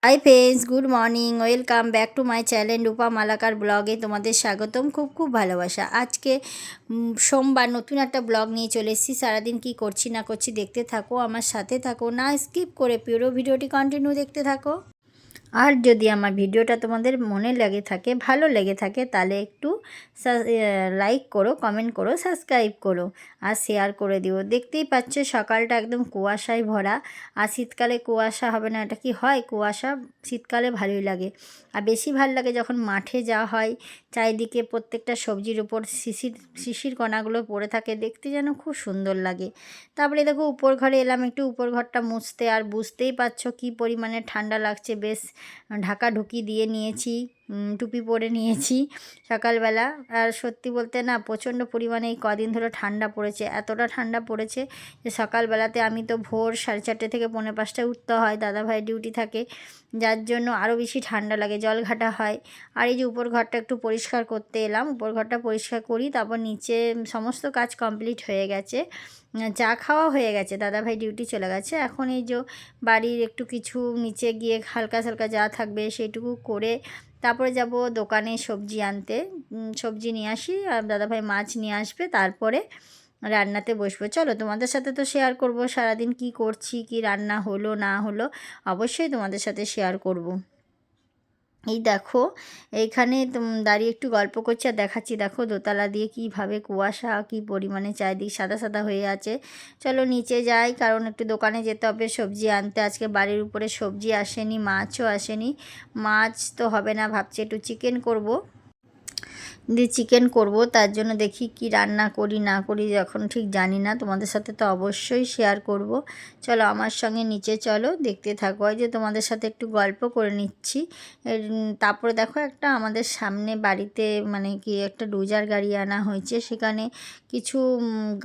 High friends, good morning, welcome back to my channel Rupa Malakar ব্লগে তোমাদের স্বাগতম। খুব খুব ভালোবাসা। আজকে সোমবার নতুন একটা ব্লগ নিয়ে চলে এসেছি। সারাদিন কী করছি না করছি দেখতে থাকো, আমার সাথে থাকো, না স্কিপ করে পুরো ভিডিওটি কন্টিনিউ দেখতে থাকো। আর যদি আমার ভিডিওটা তোমাদের মনে লেগে থাকে, ভালো লেগে থাকে, তাহলে একটু লাইক করো, কমেন্ট করো, সাবস্ক্রাইব করো আর শেয়ার করে দিও। দেখতেই পাচ্ছ সকালটা একদম কুয়াশায় ভরা। আর শীতকালে কুয়াশা হবে না, এটা কি হয়? কুয়াশা শীতকালে ভালোই লাগে। আর বেশি ভালো লাগে যখন মাঠে যাওয়া হয়, চারিদিকে প্রত্যেকটা সবজির উপর শিশির কণাগুলো পড়ে থাকে, দেখতে যেন খুব সুন্দর লাগে। তারপরে দেখো উপর ঘরে এলাম একটু উপর ঘরটা মুছতে। আর বুঝতেই পারছো কী পরিমাণে ঠান্ডা লাগছে। বেশ ঢাকাঢুকি দিয়ে নিয়েছি, টুপি পরে নিয়েছি সকালবেলা। আর সত্যি বলতে না, প্রচণ্ড পরিমাণে এই কদিন ধরে ঠান্ডা পড়েছে। এতটা ঠান্ডা পড়েছে যে সকালবেলাতে আমি তো ভোর 4:30 থেকে 4:45টায় উঠতে হয়, দাদাভাই ডিউটি থাকে, যার জন্য আরও বেশি ঠান্ডা লাগে, জল ঘাটা হয়। আর এই যে উপর ঘরটা একটু পরিষ্কার করতে এলাম, উপর ঘরটা পরিষ্কার করি। তারপর নিচে সমস্ত কাজ কমপ্লিট হয়ে গেছে, চা খাওয়া হয়ে গেছে, দাদাভাই ডিউটি চলে গেছে। এখন এই যে বাড়ির একটু কিছু নিচে গিয়ে হালকা হালকা যা থাকবে সেইটুকু করে তারপরে যাব দোকানে সবজি আনতে। সবজি নিয়ে আসি, আর দাদাভাই মাছ নিয়ে আসবে, তারপরে রান্নাতে বসবো। চলো তোমাদের সাথে তো শেয়ার করব সারাদিন কি করছি, কি রান্না হলো না হলো, অবশ্যই তোমাদের সাথে শেয়ার করব। এই দেখো এইখানে দাঁড়িয়ে একটু গল্প করছি আর দেখাচ্ছি। দেখো দোতলা দিয়ে কীভাবে কুয়াশা, কী পরিমাণে চারিদিক সাদা সাদা হয়ে আছে। চলো নিচে যাই, কারণ একটু দোকানে যেতে হবে সবজি আনতে। আজকে বাড়ির উপরে সবজি আসেনি, মাছও আসেনি। মাছ তো হবে না, ভাবছি একটু চিকেন করব। দিয়ে চিকেন করব, তার জন্য দেখি কি রান্না করি না করি এখন ঠিক জানি না। তোমাদের সাথে তো অবশ্যই শেয়ার করব। চলো আমার সঙ্গে নিচে চলো, দেখতে থাকো। এই যে তোমাদের সাথে একটু গল্প করে নিচ্ছি। তারপরে দেখো একটা আমাদের সামনে বাড়িতে মানে কি একটা ডোজার গাড়ি আনা হয়েছে, সেখানে কিছু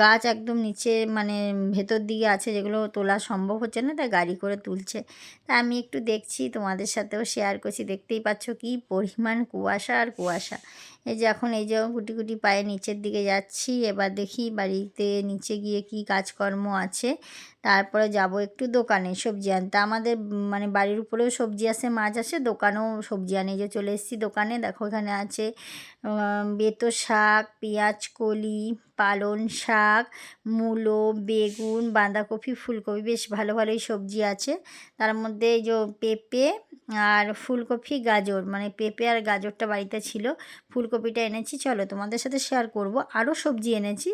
গাছ একদম নিচে মানে ভেতর দিকে আছে, যেগুলো তোলা সম্ভব হচ্ছে না, তাই গাড়ি করে তুলছে। তা আমি একটু দেখছি, তোমাদের সাথেও শেয়ার করছি। দেখতেই পাচ্ছ কি পরিমাণ কুয়াশা আর কুয়াশা। এই যে এখন এই যে গুটি গুটি পায়ে নিচের দিকে যাচ্ছি। এবার দেখি বাড়িতে নিচে গিয়ে কি কাজকর্ম আছে, তারপরে যাব একটু দোকানে সবজি আনতে। আমাদের মানে বাড়ির উপরেও সবজি আসে, মাছ আসে, দোকানেও সবজি আনে। যে চলে এসেছি দোকানে, দেখো এখানে আছে বেতো শাক, পেঁয়াজ কলি, পালং শাক, মূলো, বেগুন, বাঁধাকপি, ফুলকপি, বেশ ভালো ভালোই সবজি আছে। তার মধ্যে এই যে পেঁপে আর ফুলকপি, গাজর, মানে পেঁপে আর গাজরটা বাড়িতে ছিল, ফুলকপিটা এনেছি। চলো তোমাদের সাথে শেয়ার করব। আরও সবজি এনেছি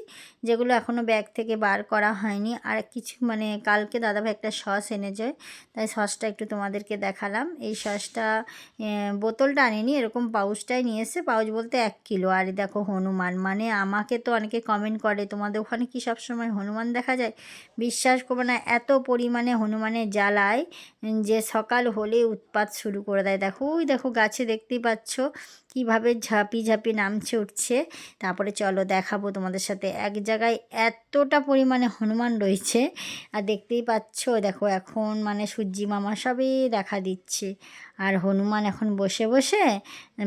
যেগুলো এখনও ব্যাগ থেকে বার করা হয়নি। আর কিছু মানে কালকে দাদাভাই একটা সস এনেছে, তাই সসটা একটু তোমাদেরকে দেখালাম। এই সসটা বোতলটা আনিনি, এরকম পাউচটাই নিয়ে এসে, পাউচ বলতে 1 কিলো। আর দেখো হনুমান, মানে আমাকে তো অনেকে কমেন্ট করে তোমাদের ওখানে কি সবসময় হনুমান দেখা যায়? বিশ্বাস করবে না, এত পরিমাণে হনুমানের জ্বালায় যে সকাল হলে উৎপাত শুরু করে দেয়। দেখো ওই দেখো গাছে দেখতেই পাচ্ছ কীভাবে ঝাঁপি ঝাঁপি নামছে উঠছে। তারপরে চলো দেখাবো তোমাদের সাথে। এক জায়গায় এতটা পরিমাণে হনুমান রয়েছে, আর দেখতেই পাচ্ছ দেখো এখন মানে সূর্যি মামা সবই দেখা দিচ্ছে। আর হনুমান এখন বসে বসে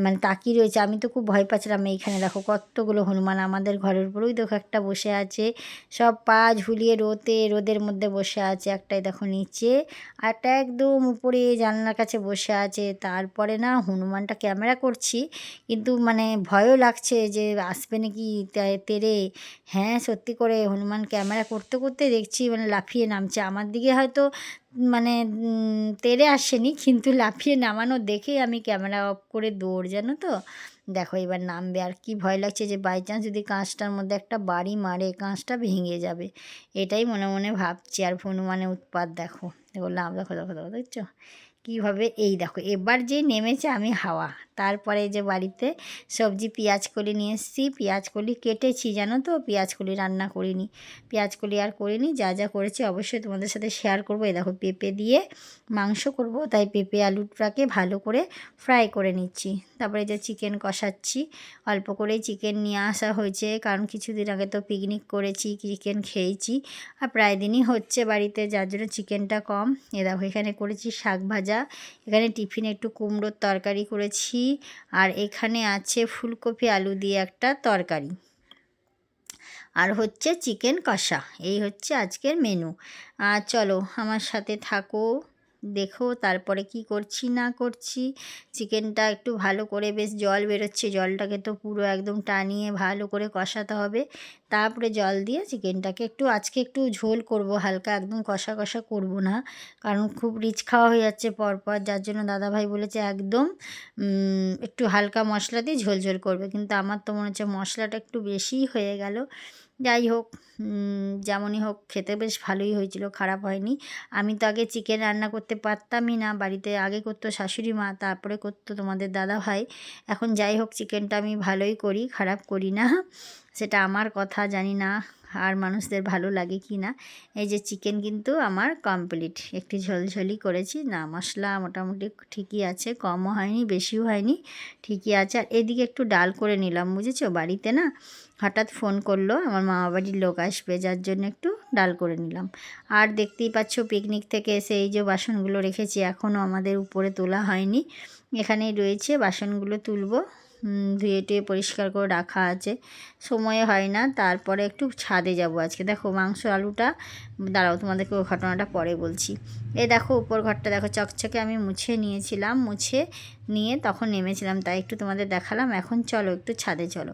মানে তাকিয়ে রয়েছে। আমি তো খুব ভয় পাচ্ছিলাম। এইখানে দেখো কতগুলো হনুমান আমাদের ঘরের উপরেই দেখো একটা বসে আছে, সব পা ঝুলিয়ে রোদের মধ্যে বসে আছে। একটাই দেখো নিচে, আরটা একদম উপরে জানলার কাছে বসে আছে। তারপরে না হনুমানটা ক্যামেরা করছি, কিন্তু মানে ভয়ও লাগছে যে আসবে নাকি তেড়ে। হ্যাঁ সত্যি করে হনুমান ক্যামেরা করতে করতে দেখছি মানে লাফিয়ে নামছে আমার দিকে। হয়তো মানে তেড়ে আসেনি, কিন্তু লাফিয়ে নামানো দেখেই আমি ক্যামেরা অফ করে দৌড়, জানো তো। দেখো এবার নামবে। আর কি ভয় লাগছে যে বাই চান্স যদি কাঁচটার মধ্যে একটা বাড়ি মারে, কাঁচটা ভেঙে যাবে, এটাই মনে মনে ভাবছি। আর হনুমানের উৎপাত দেখো, দেখো লাভ, দেখো দেখো দেখো, দেখছো কীভাবে। এই দেখো এবার যে নেমেছে আমি হাওয়া। তারপরে যে বাড়িতে সবজি পেঁয়াজ কলি নিয়ে এসেছি, পেঁয়াজ কলি কেটেছি জানো তো, পেঁয়াজ কলি রান্না করিনি, পেঁয়াজ কলি আর করিনি। যা যা করেছি অবশ্যই তোমাদের সাথে শেয়ার করবো। এই দেখো পেঁপে দিয়ে মাংস করব, তাই পেঁপে আলুটাকে ভালো করে ফ্রাই করে নিচ্ছি। তারপরে যে চিকেন কষাচ্ছি, অল্প করেই চিকেন নিয়ে আসা হয়েছে, কারণ কিছুদিন আগে তো পিকনিক করেছি, চিকেন খেয়েছি, আর প্রায় দিনই হচ্ছে বাড়িতে, যার জন্য চিকেনটা কম। এ দেখো এখানে করেছি শাক ভাজা, এখানে টিফিনে একটু কুমড়োর তরকারি করেছি, আর এখানে আছে ফুলকপি আলু দিয়ে একটা তরকারি, আর হচ্ছে চিকেন কষা। এই হচ্ছে আজকের মেনু। আর চলো আমার সাথে থাকো, দেখো তারপরে কি করছি না করছি। চিকেনটা একটু ভালো করে বেশ জল বেরোচ্ছে, জলটাকে তো পুরো একদম টানিয়ে ভালো করে কষাতে হবে। তারপরে জল দিয়ে চিকেনটাকে আজকে একটু ঝোল করব হালকা, একদম কষা কষা করব না, কারণ খুব রিচ খাওয়া হয়ে যাচ্ছে পরপর, যার জন্য দাদাভাই বলেছে একদম একটু হালকা মশলা দিয়ে ঝোল ঝোল করবে। কিন্তু আমার তো মনে হচ্ছে মশলাটা একটু বেশিই হয়ে গেল। যাই হোক, যেমনই হোক খেতে বেশ ভালোই হয়েছিল, খারাপ হয়নি। আমি তো আগে চিকেন রান্না করতে পারতামই না, বাড়িতে আগে করতো শাশুড়ি মা, তারপরে করতো তোমাদের দাদাভাই। এখন যাই হোক চিকেনটা আমি ভালোই করি, খারাপ করি না। সেটা আমার কথা, জানি না আর মানুষদের ভালো লাগে কি না। এই যে চিকেন কিন্তু আমার কমপ্লিট, একটু ঝোলঝোলি করেছি, না মশলা মোটামুটি ঠিকই আছে, কমও হয়নি বেশিও হয়নি, ঠিকই আছে। আর এদিকে একটু ডাল করে নিলাম, বুঝেছো, বাড়িতে না হঠাৎ ফোন করলো, আমার মামাবাড়ির লোক আসবে, যার জন্য একটু ডাল করে নিলাম। আর দেখতেই পাচ্ছ পিকনিক থেকে এসে এই যে বাসনগুলো রেখেছি, এখনও আমাদের উপরে তোলা হয়নি, এখানেই রয়েছে, বাসনগুলো তুলবো, ধুয়ে টুয়ে পরিষ্কার করে রাখা আছে, সময় হয় না। তারপরে একটু ছাদে যাব আজকে। দেখো মাংস আলুটা, দাঁড়াও তোমাদেরকে ওই ঘটনাটা পরে বলছি। দেখো উপর ঘরটা দেখো চকচকে আমি মুছে নিয়েছিলাম, মুছে নিয়ে তখন নেমেছিলাম, তাই একটু তোমাদের দেখালাম। এখন চলো একটু ছাদে চলো।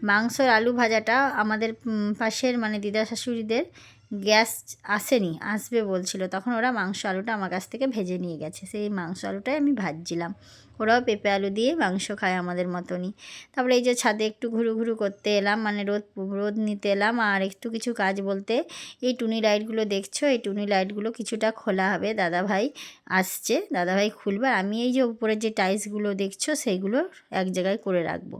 মাংসর আলু ভাজাটা আমাদের পাশের মানে দিদা শাশুড়িদের গ্যাস আসেনি, আসবে বলছিল, তখন ওরা মাংস আলুটা আমার কাছ থেকে ভেজে নিয়ে গেছে, সেই মাংস আলুটাই আমি ভাজছিলাম। ওরাও পেঁপে আলু দিয়ে মাংস খায় আমাদের মতনই। তারপরে এই যে ছাদে একটু ঘুরু ঘুরু করতে এলাম, মানে রোদ রোদ নিতে এলাম। আর একটু কিছু কাজ বলতে, এই টুনি লাইটগুলো দেখছো, এই টুনি লাইটগুলো কিছুটা খোলা হবে, দাদাভাই আসছে, দাদাভাই খুলবে। আর আমি এই যে উপরে যে টাইলসগুলো দেখছো সেইগুলো এক জায়গায় করে রাখবো,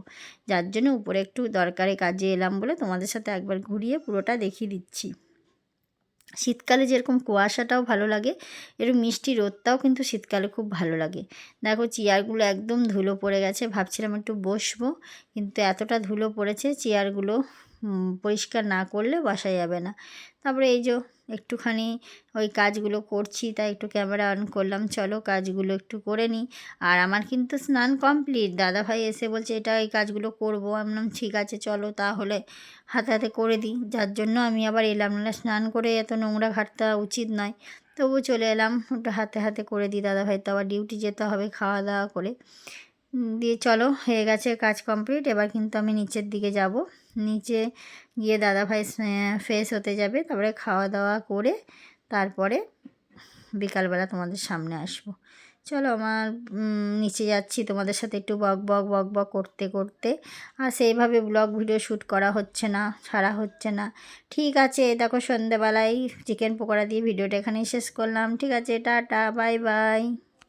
যার জন্য উপরে একটু দরকারি কাজে এলাম বলে তোমাদের সাথে একবার ঘুরিয়ে পুরোটা দেখিয়ে দিচ্ছি। শীতকালে যেরকম কুয়াশাটাও ভালো লাগে, এরকম মিষ্টি রোদটাও কিন্তু শীতকালে খুব ভালো লাগে। দেখো চেয়ারগুলো একদম ধুলো পড়ে গেছে, ভাবছিলাম একটু বসবো, কিন্তু এতটা ধুলো পড়েছে চেয়ারগুলো পরিষ্কার না করলে বসা যাবে না। তারপরে এই যে একটুখানি ওই কাজগুলো করছি, তাই একটু ক্যামেরা অন করলাম, চলো কাজগুলো একটু করে নিই। আর আমার কিন্তু স্নান কমপ্লিট, দাদাভাই এসে বলছে এটা এই কাজগুলো করবো, আমি বললাম ঠিক আছে চলো তাহলে হাতে হাতে করে দিই, যার জন্য আমি আবার এলাম, না স্নান করে এত নোংরা ঘাটতে উচিত নয়, তবু চলে এলাম ওটা হাতে হাতে করে দিই। দাদাভাই তো আবার ডিউটি যেতে হবে খাওয়া দাওয়া করে। দিয়ে চলো হয়ে গেছে কাজ কমপ্লিট, এবার কিন্তু আমি নিচের দিকে যাব, নিচে গিয়ে দাদাভাই ফ্রেশ হতে যাবে, তারপরে খাওয়া দাওয়া করে তারপরে বিকালবেলা তোমাদের সামনে আসবো। চলো আমার নিচে যাচ্ছি, তোমাদের সাথে একটু বক বক বক বক করতে করতে, আর সেইভাবে ব্লগ ভিডিও শ্যুট করা হচ্ছে না, ছাড়া হচ্ছে না। ঠিক আছে, দেখো সন্ধ্যেবেলায় চিকেন পকোড়া দিয়ে ভিডিওটা এখানেই শেষ করলাম। ঠিক আছে, টাটা, বাই বাই।